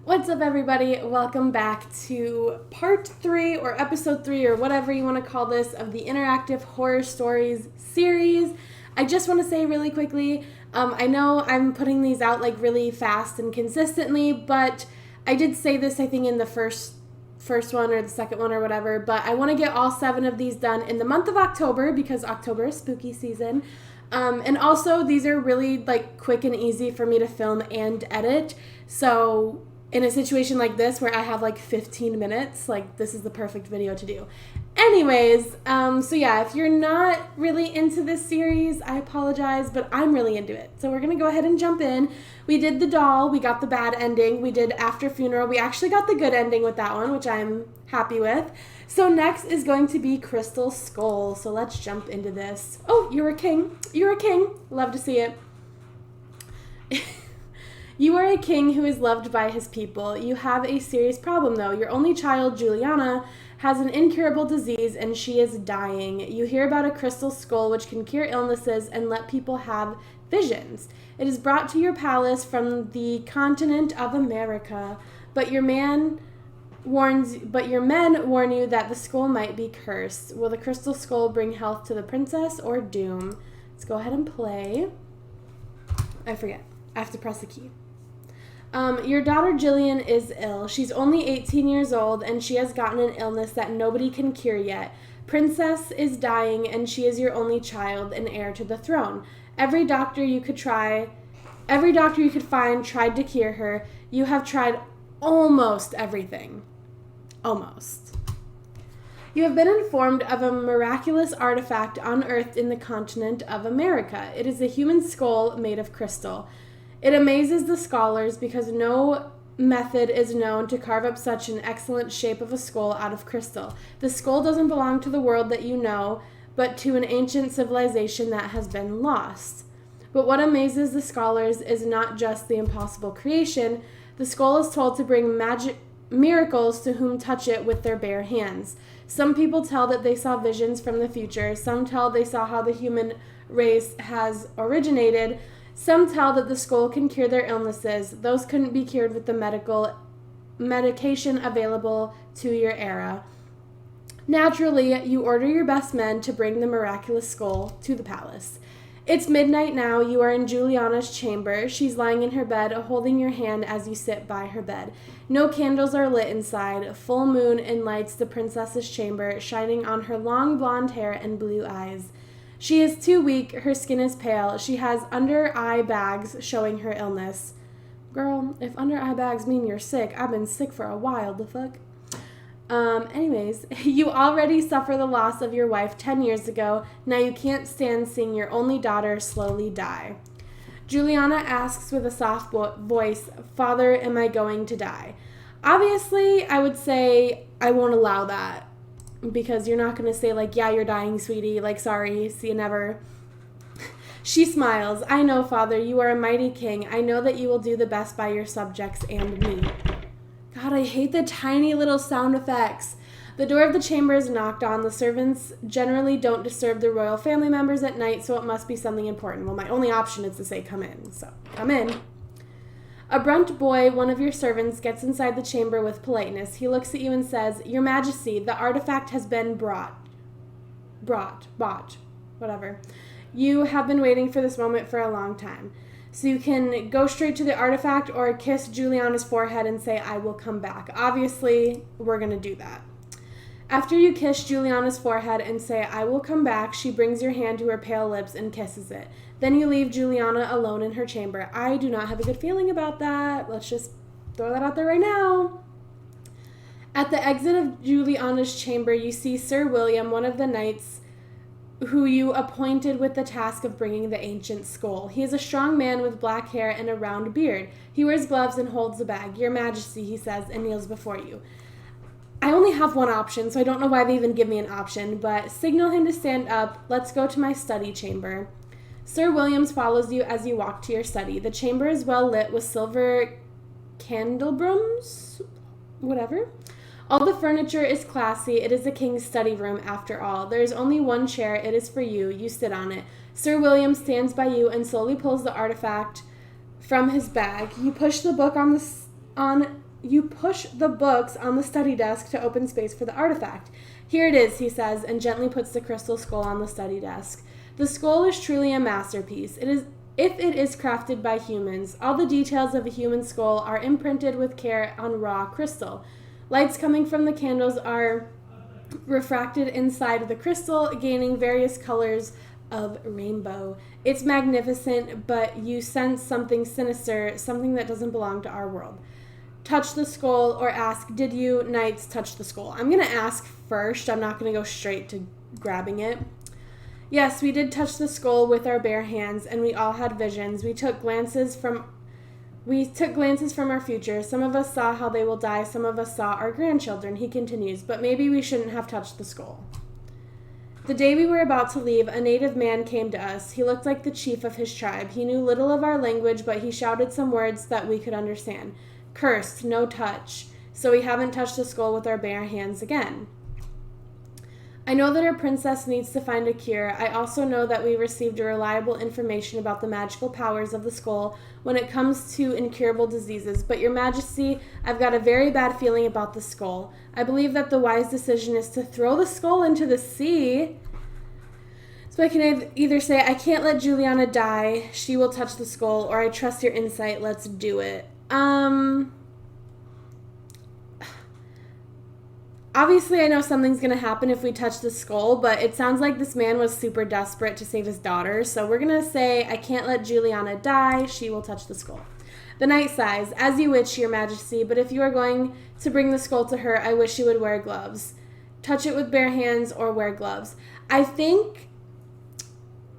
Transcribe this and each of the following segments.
What's up, everybody? Welcome back to part 3 or episode 3 or whatever you want to call this of the Interactive Horror Stories series. I just want to say really quickly, I know I'm putting these out like really fast and consistently, but I did say this I think in the first one or the second one or whatever, but I want to get all 7 of these done in the month of October because October is spooky season. And also these are really like quick and easy for me to film and edit. So in a situation like this where I have like 15 minutes, like this is the perfect video to do. Anyways, so yeah, if you're not really into this series, I apologize, but I'm really into it. So we're going to go ahead and jump in. We did the doll. We got the bad ending. We did after funeral. We actually got the good ending with that one, which I'm happy with. So next is going to be Crystal Skull. So let's jump into this. Oh, you're a king. You're a king. Love to see it. You are a king who is loved by his people. You have a serious problem, though. Your only child, Juliana, has an incurable disease and she is dying. You hear about a crystal skull which can cure illnesses and let people have visions. It is brought to your palace from the continent of America, but your men warn you that the skull might be cursed. Will the crystal skull bring health to the princess or doom? Let's go ahead and play. I forget. I have to press a key. Your daughter Jillian is ill. She's only 18 years old and she has gotten an illness that nobody can cure yet. Princess is dying and she is your only child and heir to the throne. Every doctor you could find tried to cure her. You have tried almost everything. Almost. You have been informed of a miraculous artifact unearthed in the continent of America. It is a human skull made of crystal. It amazes the scholars because no method is known to carve up such an excellent shape of a skull out of crystal. The skull doesn't belong to the world that you know, but to an ancient civilization that has been lost. But what amazes the scholars is not just the impossible creation. The skull is told to bring miracles to whom touch it with their bare hands. Some people tell that they saw visions from the future. Some tell they saw how the human race has originated. Some tell that the skull can cure their illnesses. Those couldn't be cured with the medication available to your era. Naturally, you order your best men to bring the miraculous skull to the palace. It's midnight now. You are in Juliana's chamber. She's lying in her bed, holding your hand as you sit by her bed. No candles are lit inside. A full moon enlights the princess's chamber, shining on her long blonde hair and blue eyes. She is too weak. Her skin is pale. She has under-eye bags showing her illness. Girl, if under-eye bags mean you're sick, I've been sick for a while, the fuck? Anyways, you already suffer the loss of your wife 10 years ago. Now you can't stand seeing your only daughter slowly die. Juliana asks with a soft voice, Father, am I going to die? Obviously, I would say I won't allow that. Because you're not going to say, like, yeah, you're dying, sweetie. Like, sorry, see you never. She smiles. I know, Father, you are a mighty king. I know that you will do the best by your subjects and me. God, I hate the tiny little sound effects. The door of the chamber is knocked on. The servants generally don't disturb the royal family members at night, so it must be something important. Well, my only option is to say come in. So, come in. A brunt boy, one of your servants, gets inside the chamber with politeness. He looks at you and says, Your Majesty, the artifact has been bought, whatever. You have been waiting for this moment for a long time. So you can go straight to the artifact or kiss Juliana's forehead and say, I will come back. Obviously, we're going to do that. After you kiss Juliana's forehead and say, I will come back, she brings your hand to her pale lips and kisses it. Then you leave Juliana alone in her chamber. I do not have a good feeling about that. Let's just throw that out there right now. At the exit of Juliana's chamber, you see Sir William, one of the knights who you appointed with the task of bringing the ancient skull. He is a strong man with black hair and a round beard. He wears gloves and holds a bag. Your Majesty, he says, and kneels before you. I only have one option, so I don't know why they even give me an option, but signal him to stand up. Let's go to my study chamber. Sir Williams follows you as you walk to your study. The chamber is well lit with silver candelabras, whatever. All the furniture is classy. It is the king's study room, after all. There is only one chair. It is for you. You sit on it. Sir William stands by you and slowly pulls the artifact from his bag. You push the book on You push the books on the study desk to open space for the artifact. Here it is, he says, and gently puts the crystal skull on the study desk. The skull is truly a masterpiece. If it is crafted by humans, all the details of a human skull are imprinted with care on raw crystal. Lights coming from the candles are refracted inside the crystal, gaining various colors of rainbow. It's magnificent, but you sense something sinister, something that doesn't belong to our world. Touch the skull or ask, did you knights touch the skull? I'm going to ask first. I'm not going to go straight to grabbing it. Yes, we did touch the skull with our bare hands, and we all had visions. We took glances from our future. Some of us saw how they will die. Some of us saw our grandchildren, he continues. But maybe we shouldn't have touched the skull. The day we were about to leave, a native man came to us. He looked like the chief of his tribe. He knew little of our language, but he shouted some words that we could understand. Cursed, no touch. So we haven't touched the skull with our bare hands again. I know that our princess needs to find a cure. I also know that we received a reliable information about the magical powers of the skull when it comes to incurable diseases. But your majesty, I've got a very bad feeling about the skull. I believe that the wise decision is to throw the skull into the sea. So I can either say, I can't let Juliana die, she will touch the skull, or I trust your insight, let's do it. Obviously, I know something's going to happen if we touch the skull, but it sounds like this man was super desperate to save his daughter. So we're going to say, I can't let Juliana die. She will touch the skull. The knight sighs, as you wish, your majesty, but if you are going to bring the skull to her, I wish you would wear gloves. Touch it with bare hands or wear gloves. I think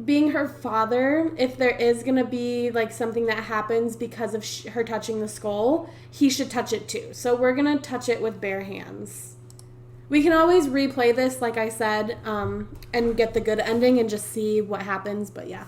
being her father, if there is going to be like something that happens because of her touching the skull, he should touch it too. So we're going to touch it with bare hands. We can always replay this, like I said, and get the good ending and just see what happens, but yeah.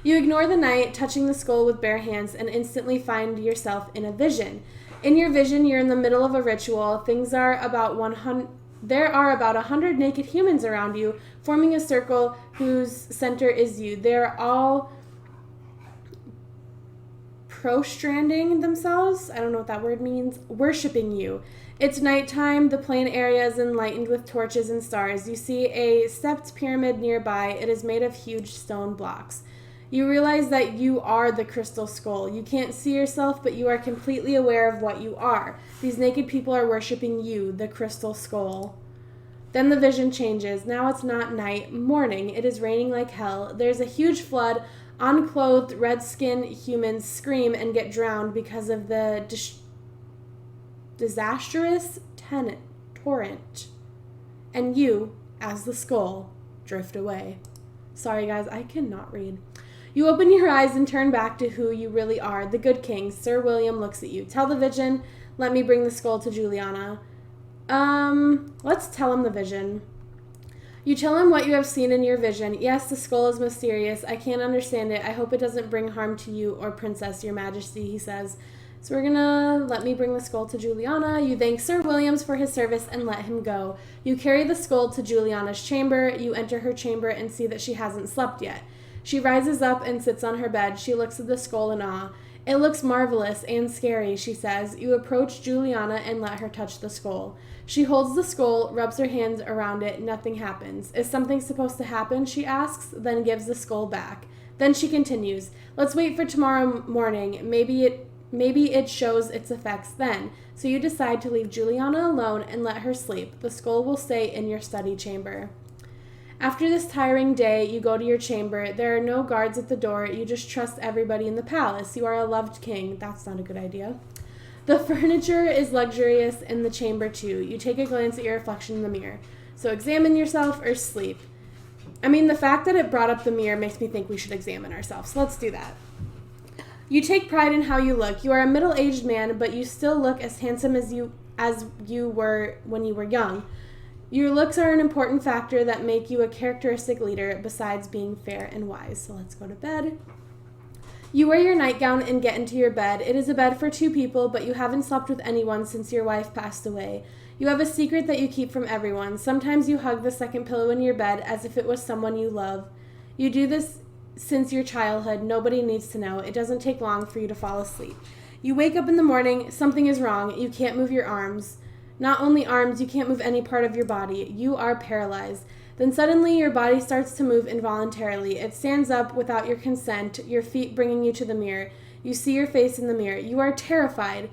You ignore the knight, touching the skull with bare hands, and instantly find yourself in a vision. In your vision, you're in the middle of a ritual. There are about 100 naked humans around you, forming a circle whose center is you. They're all prostranding themselves, I don't know what that word means, worshipping you. It's nighttime. The plain area is enlightened with torches and stars. You see a stepped pyramid nearby. It is made of huge stone blocks. You realize that you are the crystal skull. You can't see yourself, but you are completely aware of what you are. These naked people are worshiping you, the crystal skull. Then the vision changes. Now it's not night, morning. It is raining like hell. There's a huge flood. Unclothed, red-skinned humans scream and get drowned because of the disastrous torrent. And you, as the skull, drift away. Sorry, guys, I cannot read. You open your eyes and turn back to who you really are, the good king. Sir William looks at you. Tell the vision, let me bring the skull to Juliana. Let's tell him the vision. You tell him what you have seen in your vision. Yes, the skull is mysterious. I can't understand it. I hope it doesn't bring harm to you or Princess, your majesty, he says. So we're gonna let me bring the skull to Juliana. You thank Sir Williams for his service and let him go. You carry the skull to Juliana's chamber. You enter her chamber and see that she hasn't slept yet. She rises up and sits on her bed. She looks at the skull in awe. It looks marvelous and scary, she says. You approach Juliana and let her touch the skull. She holds the skull, rubs her hands around it. Nothing happens. Is something supposed to happen, she asks, then gives the skull back. Then she continues, let's wait for tomorrow morning. Maybe it shows its effects then. So you decide to leave Juliana alone and let her sleep. The skull will stay in your study chamber. After this tiring day, you go to your chamber. There are no guards at the door. You just trust everybody in the palace. You are a loved king. That's not a good idea. The furniture is luxurious in the chamber too. You take a glance at your reflection in the mirror. So examine yourself or sleep. I mean, the fact that it brought up the mirror makes me think we should examine ourselves. So let's do that. You take pride in how you look. You are a middle-aged man, but you still look as handsome as you were when you were young. Your looks are an important factor that make you a characteristic leader besides being fair and wise. So let's go to bed. You wear your nightgown and get into your bed. It is a bed for 2 people, but you haven't slept with anyone since your wife passed away. You have a secret that you keep from everyone. Sometimes you hug the second pillow in your bed as if it was someone you love. You do this since your childhood. Nobody needs to know. It doesn't take long for you to fall asleep. You wake up in the morning, something is wrong. You can't move your arms. Not only arms, you can't move any part of your body. You are paralyzed. Then suddenly your body starts to move involuntarily. It stands up without your consent, your feet bringing you to the mirror. You see your face in the mirror. You are terrified,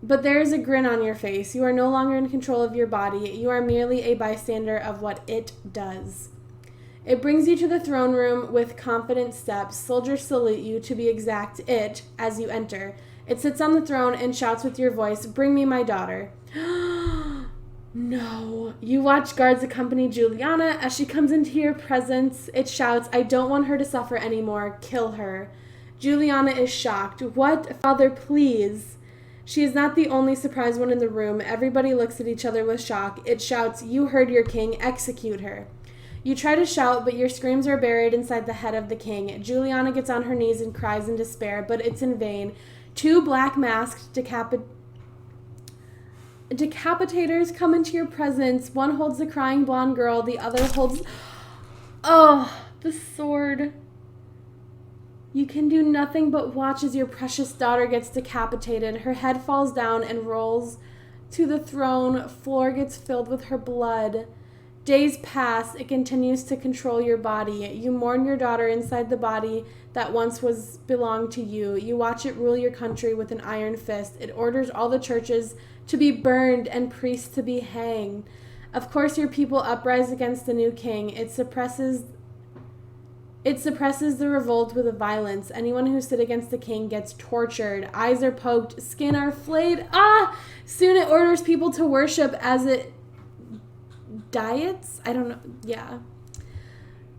but there is a grin on your face. You are no longer in control of your body. You are merely a bystander of what it does. It brings you to the throne room with confident steps. Soldiers salute you, to be exact, it, as you enter. It sits on the throne and shouts with your voice, "Bring me my daughter." No. You watch guards accompany Juliana as she comes into your presence. It shouts, "I don't want her to suffer anymore. Kill her." Juliana is shocked. "What? Father, please." She is not the only surprised one in the room. Everybody looks at each other with shock. It shouts, "You heard your king. Execute her." You try to shout, but your screams are buried inside the head of the king. Juliana gets on her knees and cries in despair, but it's in vain. Two black-masked decapitators come into your presence. One holds the crying blonde girl. The other holds... Oh, the sword. You can do nothing but watch as your precious daughter gets decapitated. Her head falls down and rolls to the throne. Floor gets filled with her blood. Days pass. It continues to control your body. You mourn your daughter inside the body that once belonged to you. You watch it rule your country with an iron fist. It orders all the churches to be burned and priests to be hanged. Of course, your people uprise against the new king. It suppresses the revolt with violence. Anyone who stood against the king gets tortured. Eyes are poked. Skin are flayed. Soon it orders people to worship as it diets? I don't know. Yeah.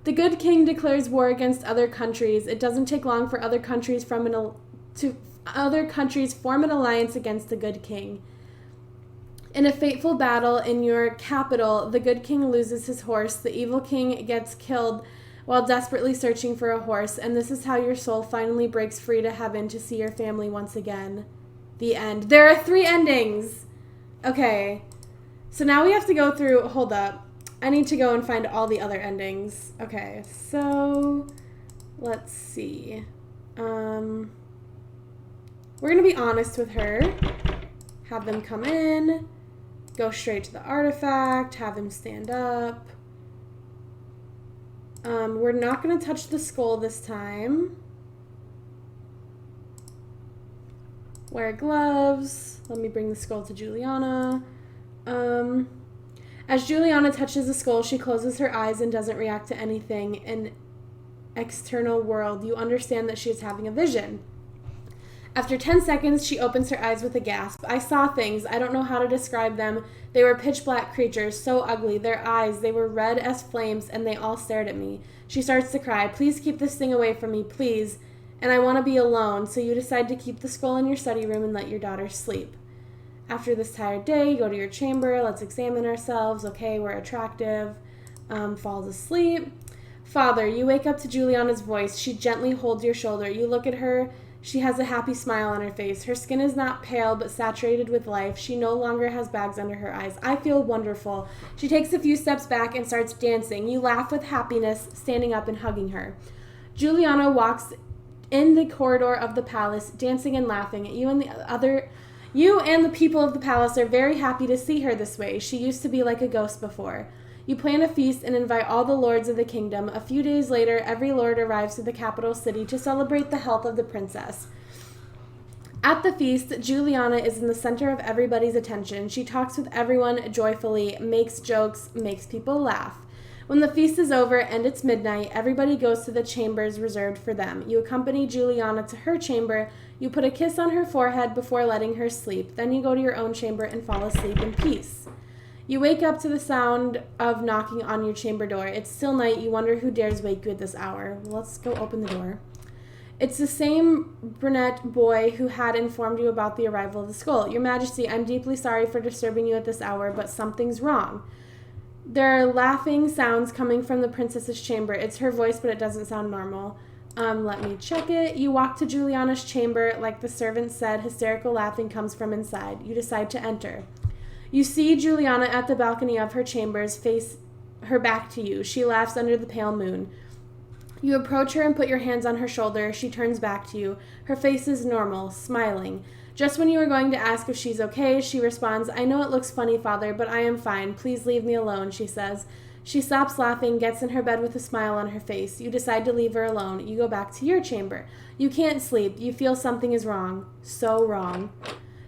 The good king declares war against other countries. It doesn't take long for other countries form an alliance against the good king. In a fateful battle in your capital, the good king loses his horse. The evil king gets killed while desperately searching for a horse, and this is how your soul finally breaks free to heaven to see your family once again. The end. There are 3 endings! Okay. So now we have to go through... Hold up. I need to go and find all the other endings. Okay, so... Let's see. We're going to be honest with her. Have them come in. Go straight to the artifact. Have him stand up. We're not going to touch the skull this time. Wear gloves. Let me bring the skull to Juliana. As Juliana touches the skull, she closes her eyes and doesn't react to anything in external world. You understand that she is having a vision. After 10 seconds, she opens her eyes with a gasp. I saw things. I don't know how to describe them. They were pitch black creatures, so ugly. Their eyes, they were red as flames, and they all stared at me. She starts to cry. Please keep this thing away from me, please. And I want to be alone, so you decide to keep the skull in your study room and let your daughter sleep. After this tired day, you go to your chamber. Let's examine ourselves. Okay, we're attractive. Falls asleep. Father, you wake up to Juliana's voice. She gently holds your shoulder. You look at her. She has a happy smile on her face. Her skin is not pale, but saturated with life. She no longer has bags under her eyes. I feel wonderful. She takes a few steps back and starts dancing. You laugh with happiness, standing up and hugging her. Juliana walks in the corridor of the palace, dancing and laughing. You and the people of the palace are very happy to see her this way. She used to be like a ghost before. You plan a feast and invite all the lords of the kingdom. A few days later, every lord arrives to the capital city to celebrate the health of the princess. At the feast, Juliana is in the center of everybody's attention. She talks with everyone joyfully, makes jokes, makes people laugh. When the feast is over and it's midnight, everybody goes to the chambers reserved for them. You accompany Juliana to her chamber. You put a kiss on her forehead before letting her sleep. Then you go to your own chamber and fall asleep in peace. You wake up to the sound of knocking on your chamber door. It's still night. You wonder who dares wake you at this hour. Let's go open the door. It's the same brunette boy who had informed you about the arrival of the skull. Your Majesty, I'm deeply sorry for disturbing you at this hour, but something's wrong. There are laughing sounds coming from the princess's chamber. It's her voice, but it doesn't sound normal. Let me check it. You walk to Juliana's chamber. Like the servant said, hysterical laughing comes from inside. You decide to enter. You see Juliana at the balcony of her chambers, face her back to you. She laughs under the pale moon. You approach her and put your hands on her shoulder. She turns back to you. Her face is normal, smiling. Just when you are going to ask if she's okay, she responds, "I know it looks funny, Father, but I am fine. Please leave me alone," she says. She stops laughing, gets in her bed with a smile on her face. You decide to leave her alone. You go back to your chamber. You can't sleep. You feel something is wrong. So wrong.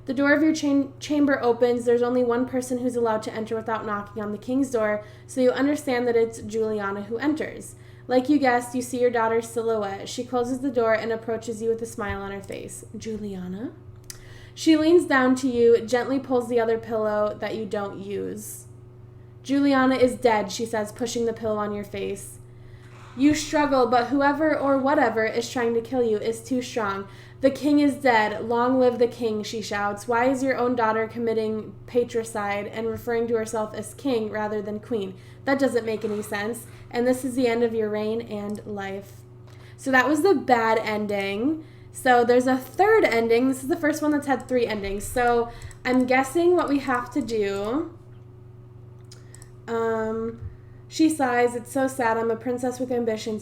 The door of your chamber opens. There's only one person who's allowed to enter without knocking on the king's door, so you understand that it's Juliana who enters. Like you guessed, you see your daughter's silhouette. She closes the door and approaches you with a smile on her face. "Juliana?" She leans down to you, gently pulls the other pillow that you don't use. "Juliana is dead," she says, pushing the pillow on your face. You struggle, but whoever or whatever is trying to kill you is too strong. "The king is dead. Long live the king," she shouts. "Why is your own daughter committing patricide and referring to herself as king rather than queen? That doesn't make any sense. And this is the end of your reign and life." So that was the bad ending. So there's a third ending. This is the first one that's had 3 endings. So I'm guessing what we have to do. She sighs, "It's so sad. I'm a princess with ambitions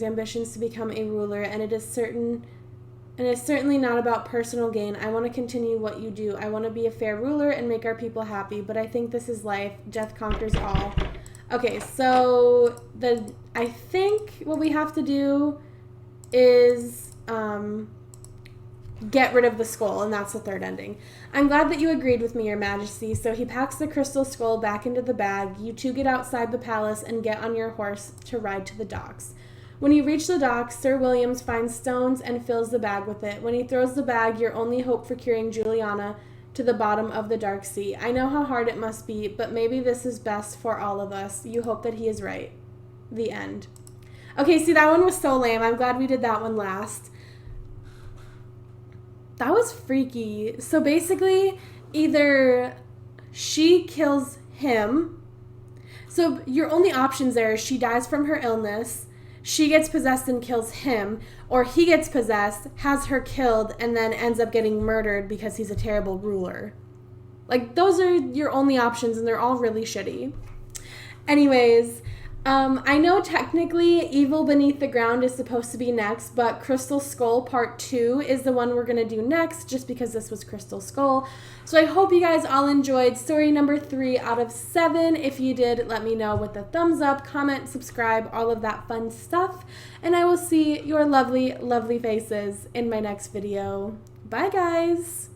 to become a ruler, and it is certainly not about personal gain. I want to continue what you do. I want to be a fair ruler and make our people happy, but I think this is life. Death conquers all." Okay, so I think what we have to do is get rid of the skull, and that's the third ending. "I'm glad that you agreed with me, Your Majesty." So he packs the crystal skull back into the bag. You two get outside the palace and get on your horse to ride to the docks. When you reach the docks, Sir Williams finds stones and fills the bag with it. When he throws the bag, your only hope for curing Juliana, to the bottom of the dark sea. "I know how hard it must be, but maybe this is best for all of us. You hope that he is right." The end. Okay, see, that one was so lame. I'm glad we did that one last. That was freaky. So basically, either she kills him. So your only options there is she dies from her illness, she gets possessed and kills him, or he gets possessed, has her killed, and then ends up getting murdered because he's a terrible ruler. Like, those are your only options, and they're all really shitty. Anyways, I know technically Evil Beneath the Ground is supposed to be next, but Crystal Skull Part 2 is the one we're going to do next, just because this was Crystal Skull. So I hope you guys all enjoyed story number 3 out of 7. If you did, let me know with a thumbs up, comment, subscribe, all of that fun stuff. And I will see your lovely, lovely faces in my next video. Bye, guys!